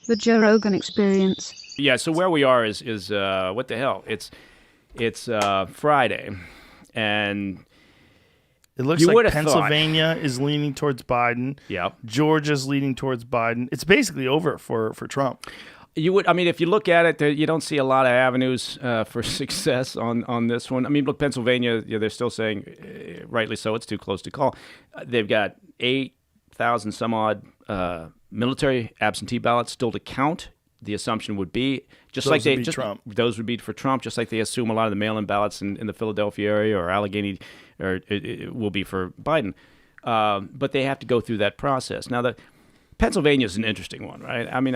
The Joe Rogan Experience. Yeah, so where we are is what the hell? It's Friday, and it looks you like would've Pennsylvania is leaning towards Biden. Yep. Georgia's leaning towards Biden. It's basically over for Trump. I mean, if you look at it, you don't see a lot of avenues for success on this one. I mean, look, Pennsylvania, they're still saying, rightly so, it's too close to call. They've got 8,000 some odd military absentee ballots still to count. The assumption would be Those would be Trump. Those would be for Trump, just like they assume a lot of the mail-in ballots in the Philadelphia area or Allegheny it will be for Biden. But they have to go through that process. Now, Pennsylvania is an interesting one, right? I mean,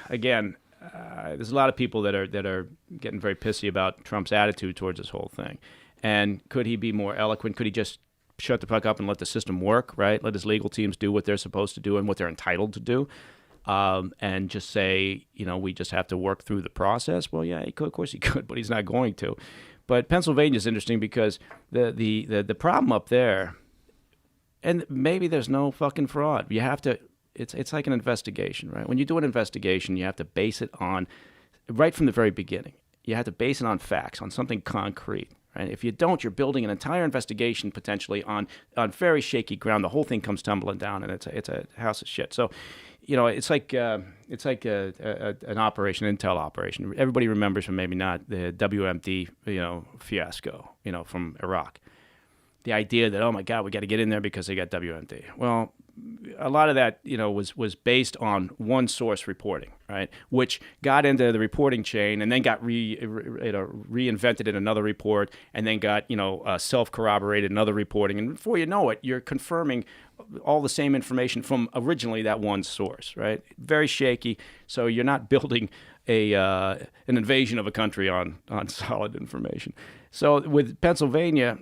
there's a lot of people that are getting very pissy about Trump's attitude towards this whole thing. And could he be more eloquent? Could he just shut the fuck up and let the system work, right? Let his legal teams do what they're supposed to do and what they're entitled to do, and just say, we just have to work through the process? Well, yeah, he could, of course he could, but he's not going to. But Pennsylvania is interesting because the problem up there, and maybe there's no fucking fraud. You have to. It's like an investigation, right? When you do an investigation, you have to base it on, right from the very beginning, you have to base it on facts, on something concrete, right? If you don't, you're building an entire investigation potentially on very shaky ground. The whole thing comes tumbling down, and it's a house of shit. So, it's like an operation, intel operation. Everybody remembers, from maybe not, the WMD, fiasco, from Iraq. The idea that, oh my God, we got to get in there because they got WMD. Well, a lot of that, was based on one source reporting, right? Which got into the reporting chain and then got reinvented in another report, and then got, self-corroborated in other reporting. And before you know it, you're confirming all the same information from originally that one source, right? Very shaky. So you're not building an invasion of a country on solid information. So with Pennsylvania,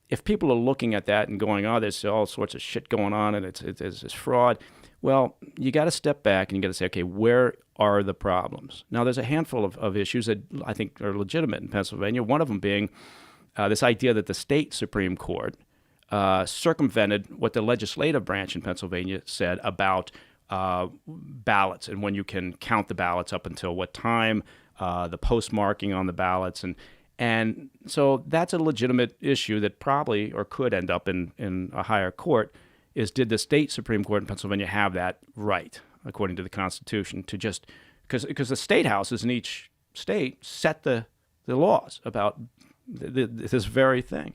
if people are looking at that and going, oh, there's all sorts of shit going on and it's fraud, well, you got to step back and you got to say, okay, where are the problems? Now, there's a handful of issues that I think are legitimate in Pennsylvania, one of them being this idea that the state Supreme Court circumvented what the legislative branch in Pennsylvania said about ballots and when you can count the ballots up until what time, the postmarking on the ballots, and so that's a legitimate issue that probably or could end up in a higher court. Is, did the state Supreme Court in Pennsylvania have that right, according to the Constitution, to just because the state houses in each state set the laws about this very thing.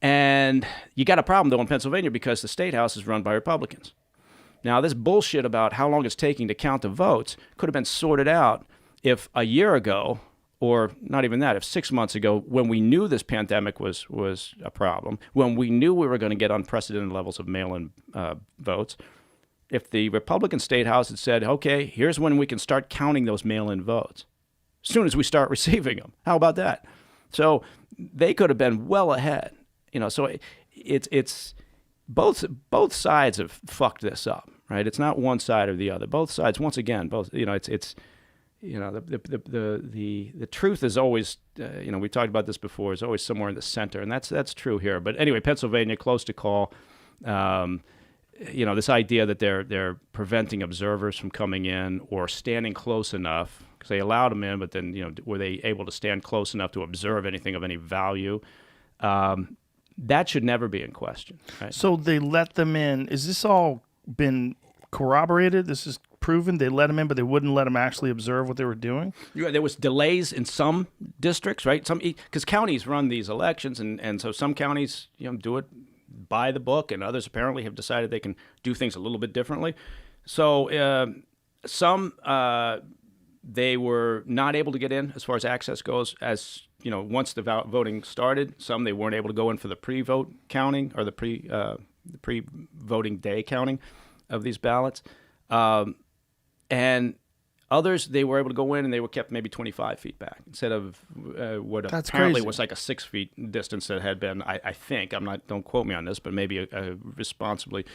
And you got a problem, though, in Pennsylvania because the state house is run by Republicans. Now, this bullshit about how long it's taking to count the votes could have been sorted out if a year ago, or not even that, if 6 months ago, when we knew this pandemic was a problem, when we knew we were going to get unprecedented levels of mail-in votes, if the Republican State House had said, okay, here's when we can start counting those mail-in votes, as soon as we start receiving them. How about that? So they could have been well ahead. So it's both sides have fucked this up, right? It's not one side or the other. Both sides, once again, it's the truth is always, we talked about this before, is always somewhere in the center, and that's true here. But anyway, Pennsylvania, close to call. This idea that they're preventing observers from coming in or standing close enough, because they allowed them in, but then, were they able to stand close enough to observe anything of any value? That should never be in question. Right? So they let them in. Is this all been corroborated? This is proven? They let them in, but they wouldn't let them actually observe what they were doing? Yeah, there was delays in some districts, right? Because counties run these elections, and so some counties do it by the book, and others apparently have decided they can do things a little bit differently. So some they were not able to get in as far as access goes, as once the voting started. Some they weren't able to go in for the pre-vote counting or the pre-voting day counting of these ballots. And others, they were able to go in and they were kept maybe 25 feet back instead of what That's apparently crazy. was like a 6 feet distance that had been, I think, don't quote me on this, but maybe responsibly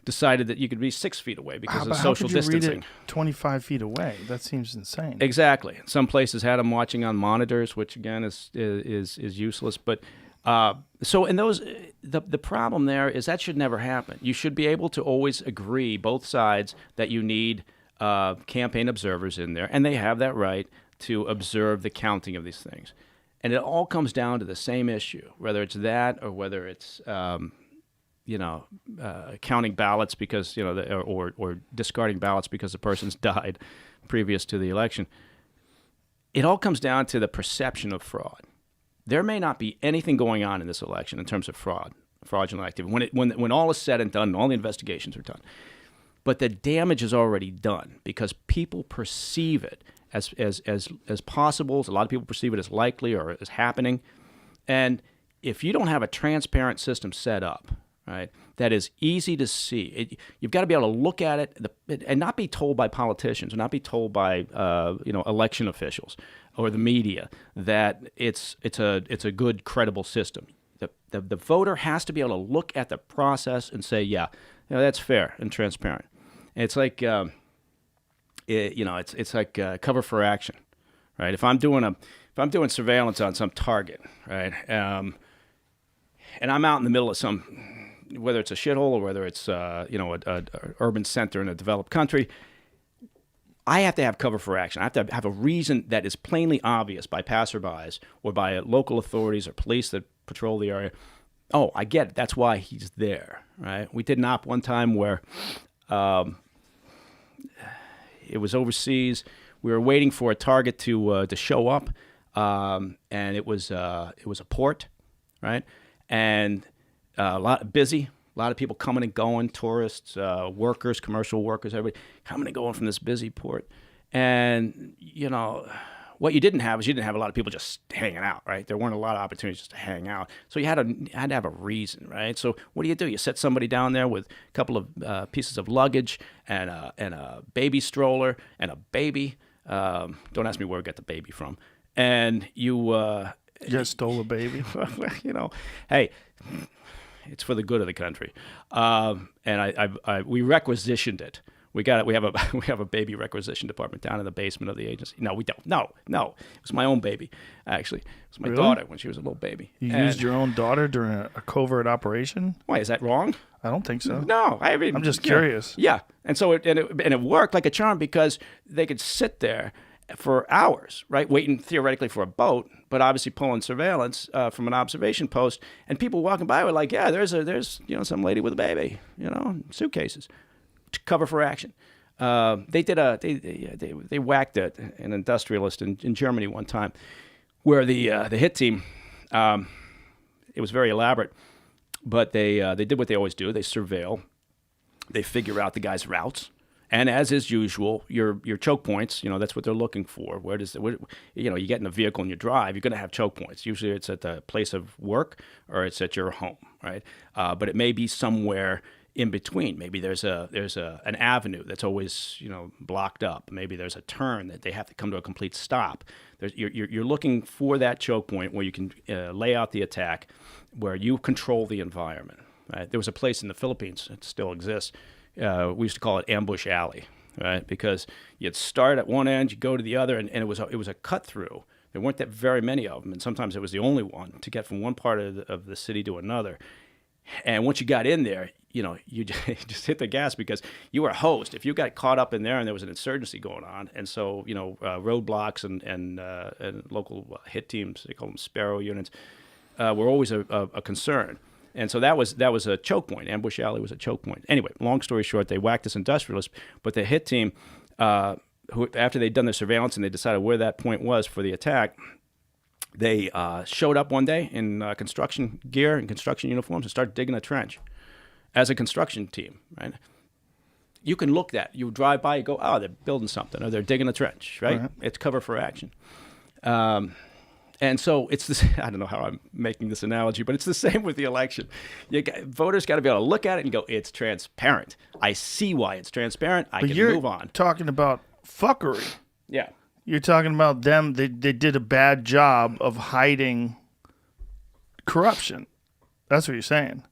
decided that you could be 6 feet away because of social distancing. How could you read it 25 feet away? That seems insane. Exactly. Some places had them watching on monitors, which again is useless. But so in those, the problem there is that should never happen. You should be able to always agree, both sides, that you need campaign observers in there, and they have that right to observe the counting of these things. And it all comes down to the same issue, whether it's that or whether it's counting ballots because or discarding ballots because the person's died previous to the election. It all comes down to the perception of fraud. There may not be anything going on in this election in terms of fraudulent activity when all is said and done and all the investigations are done. But the damage is already done because people perceive it as possible. A lot of people perceive it as likely or as happening. And if you don't have a transparent system set up, right, that is easy to see, you've got to be able to look at it and not be told by politicians or not be told by election officials or the media that it's a good, credible system. The voter has to be able to look at the process and say, yeah, that's fair and transparent. And it's like it's like cover for action, right? If I'm doing surveillance on some target, right, and I'm out in the middle of some, whether it's a shithole or whether it's an urban center in a developed country, I have to have cover for action. I have to have a reason that is plainly obvious by passerbys or by local authorities or police that patrol the area. Oh, I get it. That's why he's there, right? We did an op one time where it was overseas. We were waiting for a target to show up, and it was a port, right? And a lot of people coming and going, tourists, workers, commercial workers, everybody coming and going from this busy port. And what you didn't have a lot of people just hanging out, right? There weren't a lot of opportunities just to hang out. So you had to have a reason, right? So what do? You set somebody down there with a couple of pieces of luggage and a baby stroller and a baby. Don't ask me where I got the baby from. And you just stole a baby. Hey, it's for the good of the country. And we requisitioned it. We got it. We have a baby requisition department down in the basement of the agency. No, we don't. No. It was my own baby, actually. It was my daughter when she was a little baby. You used your own daughter during a covert operation? Why, is that wrong? I don't think so. No, I'm just curious. Yeah, and so it worked like a charm because they could sit there for hours, right, waiting theoretically for a boat, but obviously pulling surveillance from an observation post, and people walking by were like, yeah, there's some lady with a baby, suitcases. Cover for action. They whacked an industrialist in Germany one time, where the hit team, it was very elaborate, but they did what they always do. They surveil, they figure out the guy's routes, and as is usual, your choke points. That's what they're looking for. You get in a vehicle and you drive, you're going to have choke points. Usually it's at the place of work or it's at your home, right? But it may be somewhere in between. Maybe there's an avenue that's always blocked up. Maybe there's a turn that they have to come to a complete stop. You're looking for that choke point where you can lay out the attack, where you control the environment. Right? There was a place in the Philippines, it still exists. We used to call it Ambush Alley, right? Because you'd start at one end, you go to the other, and it was a cut through. There weren't that very many of them, and sometimes it was the only one to get from one part of the city to another. And once you got in there, you just hit the gas because you were a host. If you got caught up in there and there was an insurgency going on, and so roadblocks and local hit teams, they call them Sparrow units, were always a concern. And so that was a choke point. Ambush Alley was a choke point. Anyway, long story short, they whacked this industrialist, but the hit team, who after they'd done their surveillance and they decided where that point was for the attack, they showed up one day in construction gear and construction uniforms and started digging a trench as a construction team, right? You can look that. You drive by, you go, oh, they're building something, or they're digging a trench, right? Uh-huh. It's cover for action. And so it's this, I don't know how I'm making this analogy, but it's the same with the election. Voters got to be able to look at it and go, it's transparent. I see why it's transparent. I can move on. You're talking about fuckery. Yeah. You're talking about them. They did a bad job of hiding corruption. That's what you're saying.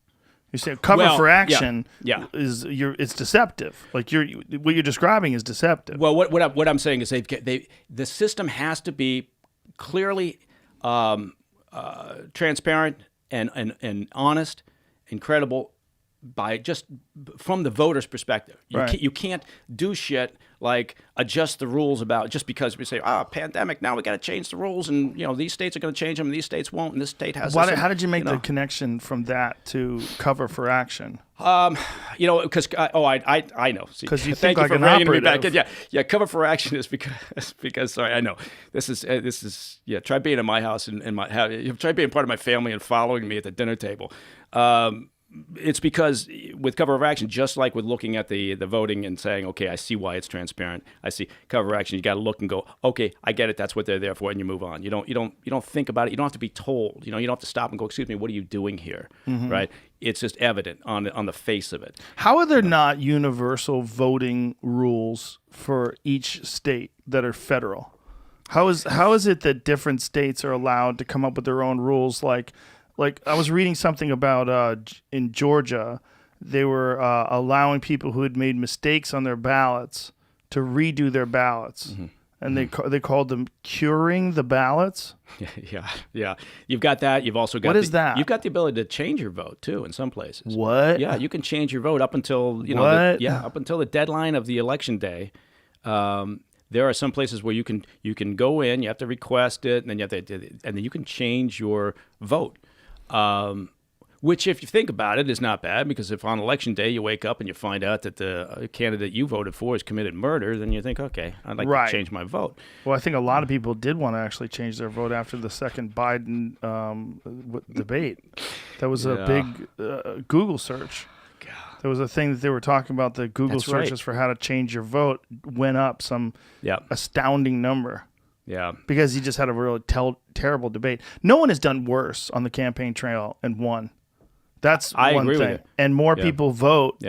You're saying cover for action it's deceptive. Like what you're describing is deceptive. Well, what I'm saying is the system has to be clearly transparent and honest and credible by just from the voter's perspective. You can't do shit like adjust the rules about just because we say, pandemic, now we got to change the rules, and these states are going to change them, and these states won't, and this state has. How did you make the connection from that to cover for action? Because I know. Because you think like an operative. Yeah. Cover for action is because sorry, I know this is try being in my house and try being part of my family and following me at the dinner table. It's because with cover of action, just like with looking at the voting and saying, okay, I see why it's transparent. I see cover of action. You got to look and go, okay, I get it. That's what they're there for, and you move on. You don't think about it. You don't have to be told. You don't have to stop and go, excuse me, what are you doing here, right? It's just evident on the face of it. How are there not universal voting rules for each state that are federal? How is it that different states are allowed to come up with their own rules? Like I was reading something about in Georgia, they were allowing people who had made mistakes on their ballots to redo their ballots, and they called them curing the ballots. Yeah. You've got that. You've also got what is that? You've got the ability to change your vote too in some places. What? Yeah, you can change your vote up until up until the deadline of the election day. There are some places where you can go in. You have to request it, and then and then you can change your vote. Which, if you think about it, is not bad, because if on election day you wake up and you find out that the candidate you voted for has committed murder, then you think, okay, I'd like to change my vote. Well, I think a lot of people did want to actually change their vote after the second Biden debate. That was a big Google search. God. There was a thing that they were talking about, the Google searches for how to change your vote went up some astounding number. Yeah. Because he just had a really terrible debate. No one has done worse on the campaign trail and won. That's I one agree thing. with it. And more people vote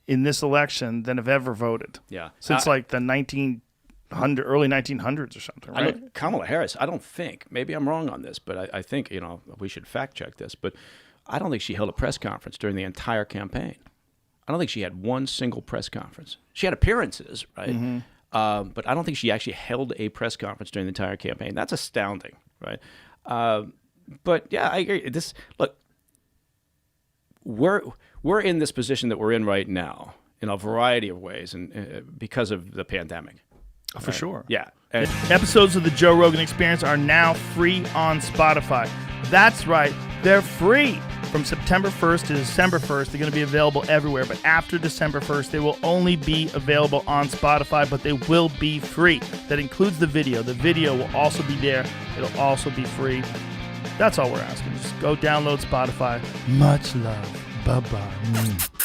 in this election than have ever voted. Yeah. Since like the early 1900s or something, right? Kamala Harris, I don't think, maybe I'm wrong on this, but I think, we should fact check this, but I don't think she held a press conference during the entire campaign. I don't think she had one single press conference. She had appearances, right? But I don't think she actually held a press conference during the entire campaign. That's astounding, right? But yeah, I agree. Look, we're in this position that we're in right now in a variety of ways, and because of the pandemic. For sure. Yeah. Episodes of the Joe Rogan Experience are now free on Spotify. That's right, they're free. From September 1st to December 1st, they're going to be available everywhere. But after December 1st, they will only be available on Spotify, but they will be free. That includes the video. The video will also be there. It'll also be free. That's all we're asking. Just go download Spotify. Much love. Bye-bye.